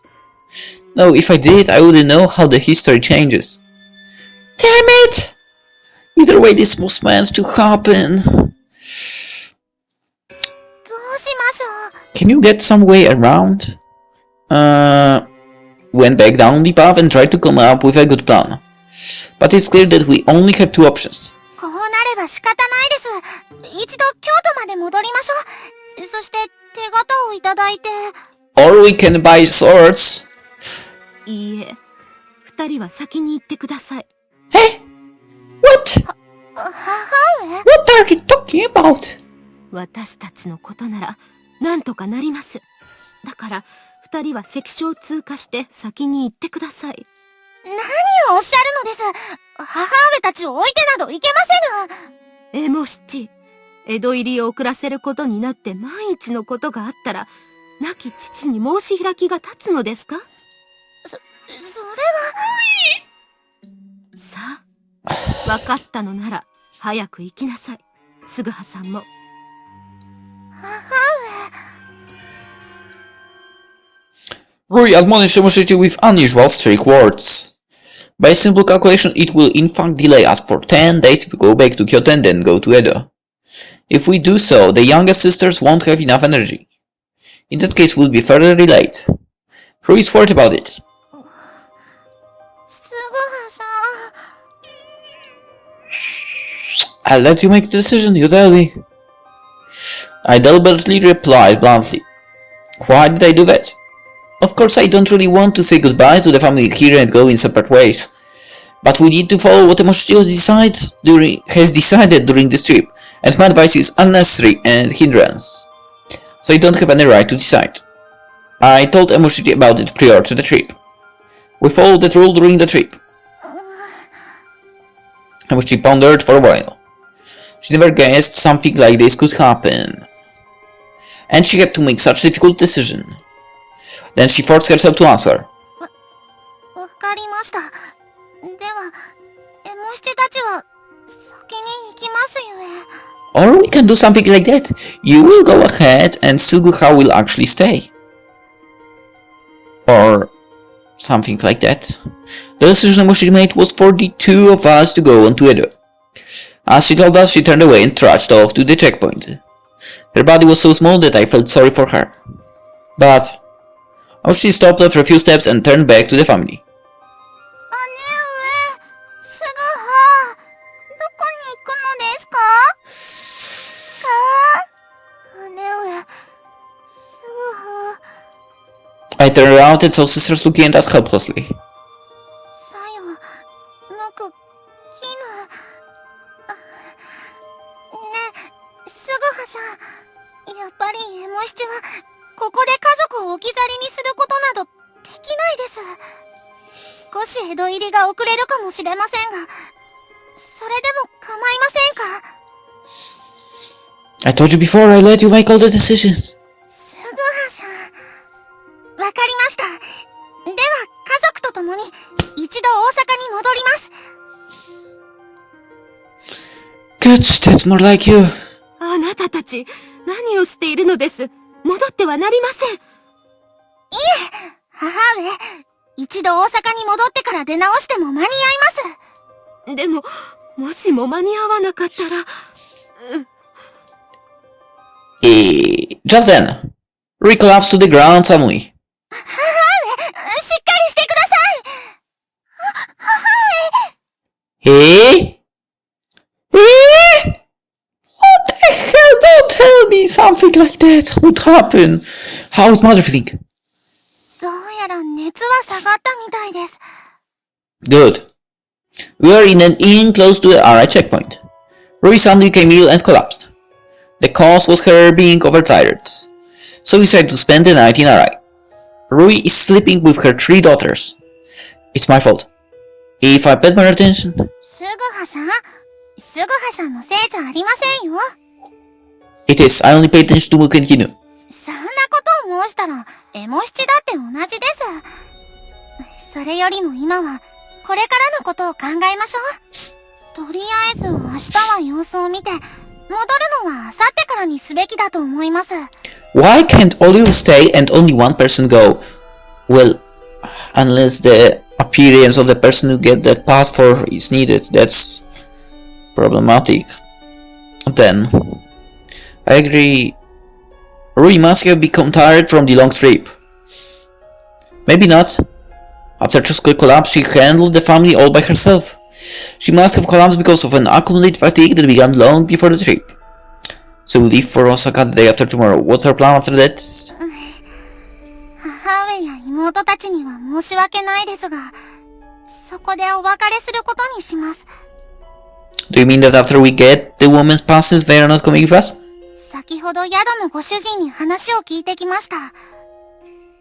No, if I did, I wouldn't know how the history changes. Damn it! Either way, this was meant to happen. どうしましょう。 Can you get some way around? Went back down the path and tried to come up with a good plan. But it's clear that we only have two options. こうなれば仕方ないです。一度京都まで戻りましょう。そして手形をいただいて。Or we can buy swords. いいえ、二人は先に行ってください。Eh? What? 母上 What are you talking about? 私たちのことなら何とかなります。だから二人は関所を通過して先に行ってください。何をおっしゃるのです。母上たちを置いてなどいけませぬ。エモ七、江戸入りを遅らせることになって万一のことがあったら、亡き父に申し開きが立つのですか？それは。さあ、分かったのなら早く行きなさい。すぐはさんも。母 Rory admonished Emoshiji with unusual strict words. By simple calculation, it will in fact delay us for 10 days if we go back to Kyoto and then go to Edo. If we do so, the youngest sisters won't have enough energy. In that case, we'll be further delayed. Rory is worried about it. すぐはさん。 I'll let you make the decision, you daddy. I deliberately replied bluntly. Why did I do that? Of course, I don't really want to say goodbye to the family here and go in separate ways. But we need to follow what Emoshiji has decided during this trip, and my advice is unnecessary and hindrance. So I don't have any right to decide. I told Emoshiji about it prior to the trip. We followed that rule during the trip. Emoshiji pondered for a while. She never guessed something like this could happen. And she had to make such a difficult decision. Then she forced herself to answer. わかりました。では、エモ七たちは先に行きますゆえ。 Or we can do something like that. You will go ahead and Suguha will actually stay. Or something like that. The decision Emoshiji made was for the two of us to go on to Edo. As she told us, she turned away and trudged off to the checkpoint. Her body was so small that I felt sorry for her. But Emoshiji stopped after a few steps and turned back to the family. 姉上、すぐは、どこに行くのですか？姉上、すぐは。 I turned around and saw sisters looking at us helplessly. さよ、のく、きぬ。ねえ、すぐはさん。やっぱりエモ七は、ここで家族を置き去りにすることなどできないです。少し江戸入りが遅れるかもしれませんが、それでも構いませんか？ I told you before, I let you make all the decisions. すぐはさん。わかりました。では、家族と共に一度大阪に戻ります。 Good, that's more like you. あなたたち、何をしているのです。戻ってはなりません。母上、一度大阪に戻ってから出直しても間に合います。でも、もしも間に合わなかったら、Just then, Rory collapsed to the ground suddenly. 母上、しっかりしてください。母上。What the hell? Don't tell me something like that would happen. How is mother feeling? どうやら熱は下がったみたいです。 Good. We were in an inn close to the RI checkpoint. Rory suddenly became ill and collapsed. The cause was her being overtired. So we decided to spend the night in RI. Rory is sleeping with her 3 daughters. It's my fault. If I paid more attention... すぐはさん、すぐはさんのせいじゃありませんよ。 It is. I only paid attention to Muke and Kinu. そんなことを申したら、エモ七だって同じです。それよりも今は、これからのことを考えましょう。とりあえず明日は様子を見て、戻るのは明後日からにすべきだと思います。 Why can't all you stay and only one person go? Well, unless the appearance of the person who get that pass for is needed, that's... problematic. Then, I agree. Rui must have become tired from the long trip. Maybe not. After Chusco collapsed, she handled the family all by herself. She must have collapsed because of an accumulated fatigue that began long before the trip. So we leave for Osaka the day after tomorrow. What's our plan after that? 母上や妹たちには申し訳ないですが、そこでお別れすることにします。Do you mean that after we get the woman's passes, they are not coming with us? 先ほど宿のご主人に話を聞いてきました。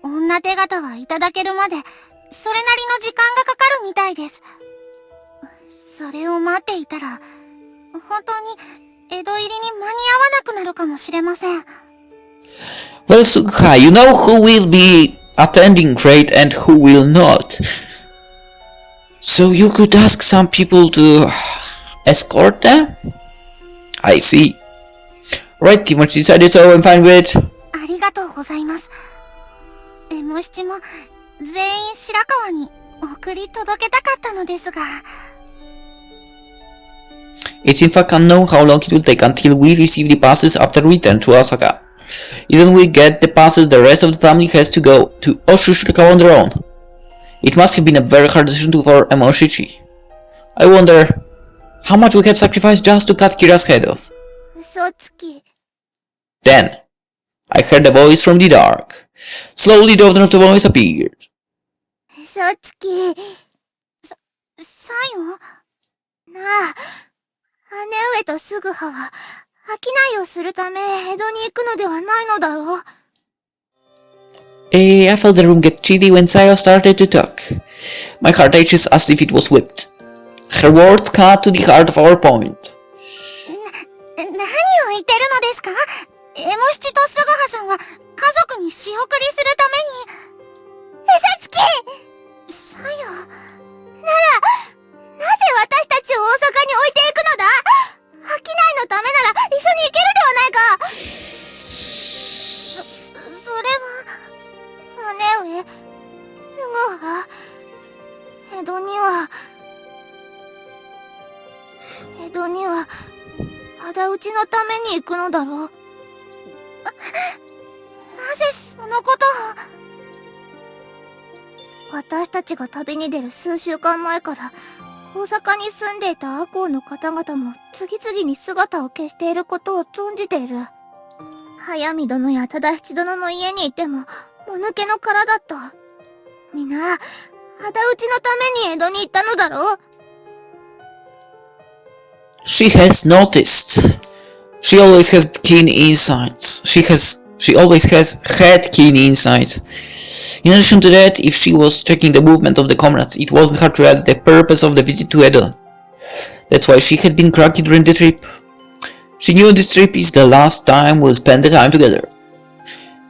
女手形はいただけるまで、それなりの時間がかかるみたいです。それを待っていたら、本当に江戸入りに間に合わなくなるかもしれません。Well, Sukha, you know who will be attending great and who will not. So you could ask some people to escort them? I see. Right, Timochi decided, so I'm fine with it. ありがとうございます。M7も全員白川に送り届けたかったのですが。It's in fact unknown how long it will take until we receive the passes after return to Osaka. Even we get the passes, the rest of the family has to go to Oshushirikawa on their own. It must have been a very hard decision for Emoshichi. I wonder how much we have sacrificed just to cut Kira's head off. 嘘つき。 Then, I heard a voice from the dark. Slowly the owner of the voice appeared. 嘘つき。さよなあ、姉上とすぐはは、商いをするため江戸に行くのではないのだろう。I felt the room get chilly when Sayo started to talk. My heart aches as if it was whipped. Her words cut to the heart of our point. 何を言ってるのですか？エモシチとスグハさんは家族に仕送りするために。嘘つき！さよ。なら、なぜ私たちを大阪に置いていくのだ？商いのためなら一緒に行けるではないか。それは、姉上、すぐは、江戸には、仇討ちのために行くのだろう。なぜそのことを。私たちが旅に出る数週間前から、大阪に住んでいた赤穂の方々も次々に姿を消していることを存じている。早見殿や忠七殿の家にいても、もぬけの殻だった。皆、仇討ちのために江戸に行ったのだろう。She has noticed. She always has keen insights. She always has had keen insight. In addition to that, if she was checking the movement of the comrades, it wasn't hard to realize the purpose of the visit to Edo. That's why she had been cranky during the trip. She knew this trip is the last time we'll spend the time together.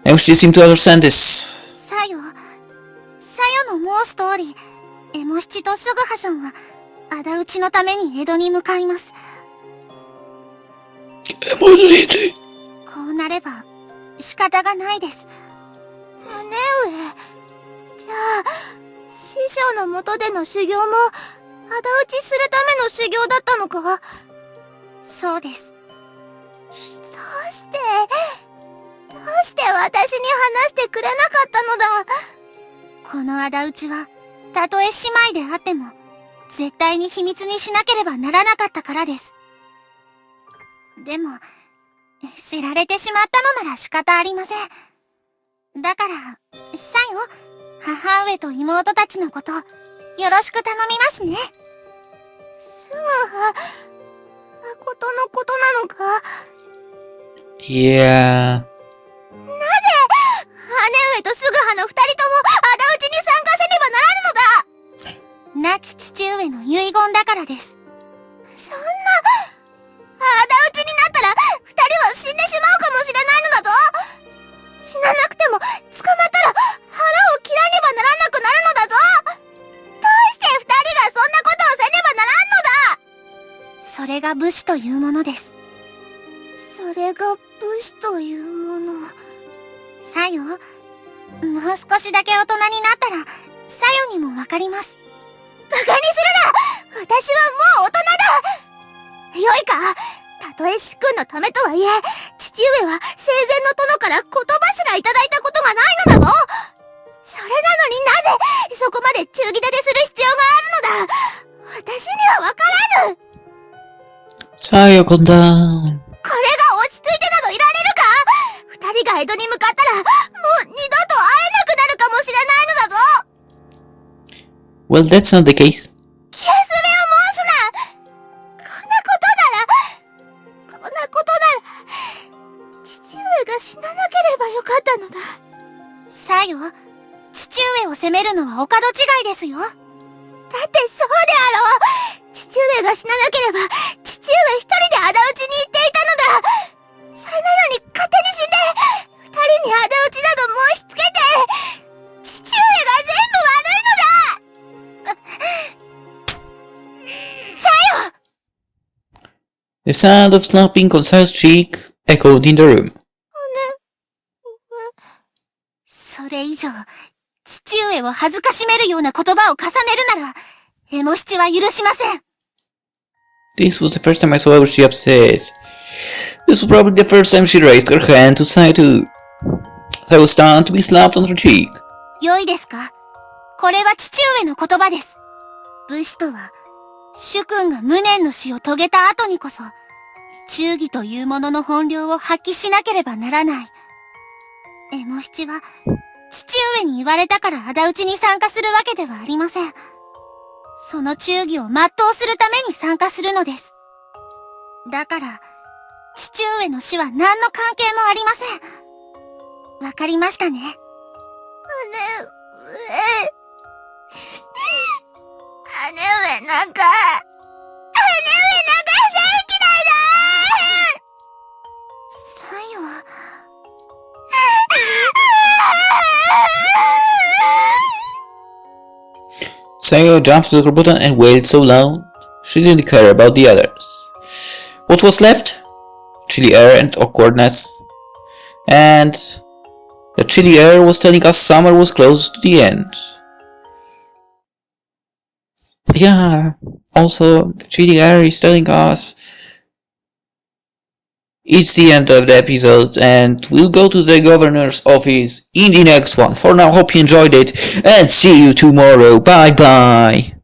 And she seemed to understand this. さよの申す通り、エモ七とスグハさんは、仇討ちのために江戸に向かいます。こうなれば、仕方がないです。姉上、じゃあ、師匠の下での修行も、仇討ちするための修行だったのか？そうです。どうして私に話してくれなかったのだ。この仇討ちは、たとえ姉妹であっても、絶対に秘密にしなければならなかったからです。でも、知られてしまったのなら仕方ありません。だから、さよ、母上と妹たちのこと、よろしく頼みますね。すぐは、誠のことなのか？ Yeah. なぜ、姉上とすぐはの二人とも仇討ちに参加せねばならぬのだ。亡き父上の遺言だからです。そんな、仇討ちになったら二人は死んでしまうかもしれないのだぞ。死ななくても捕まったら腹を切らねばならなくなるのだぞ。どうして二人がそんなことをせねばならんのだ。それが武士というものです。それが武士というもの。さよ、もう少しだけ大人になったら、さよにもわかります。バカにするな！私はもう大人だ！とえ主君のためとはいえ、父上は生前の殿から言葉すらいただいたことがないのだぞ。それなのになぜ、そこまで忠義立てする必要があるのだ。私にはわからぬ。さよ、calm down. これが落ち着いてなどいられるか。二人が江戸に向かったら、もう二度と会えなくなるかもしれないのだぞ。Well, that's not the case. 気休めを申すな。こんなことなら、父上が死ななければよかったのだ。さよ、父上を責めるのはお門違いですよ。だってそうであろう。父上が死ななければ、父上一人で仇討ちに行っていたのだ。それなのに勝手に死んで、二人に仇討ちなど申し付けて、父上が全部悪いのだ。さよ。 The sound of slapping on Sayo's cheek echoed in the room. それ以上、父上を恥ずかしめるような言葉を重ねるなら、エモ七は許しません。This was the first time I saw her she upset. This was probably the first time she raised her hand to Sayo too. Sayo was stunned to be slapped on her cheek. 良いですか？これは父上の言葉です。武士とは、主君が無念の死を遂げた後にこそ、忠義というものの本領を発揮しなければならない。エモ七は、父上に言われたから仇討ちに参加するわけではありません。その忠義を全うするために参加するのです。だから、父上の死は何の関係もありません。わかりましたね。姉上。姉上なんか大嫌いだ。さよ。Sayo jumped to her button and wailed so loud, she didn't care about the others. What was left? Chilly air and awkwardness. And the chilly air was telling us summer was close to the end. Yeah, also the chilly air is telling us it's the end of the episode and we'll go to the governor's office in the next one. For now, hope you enjoyed it and see you tomorrow. Bye bye.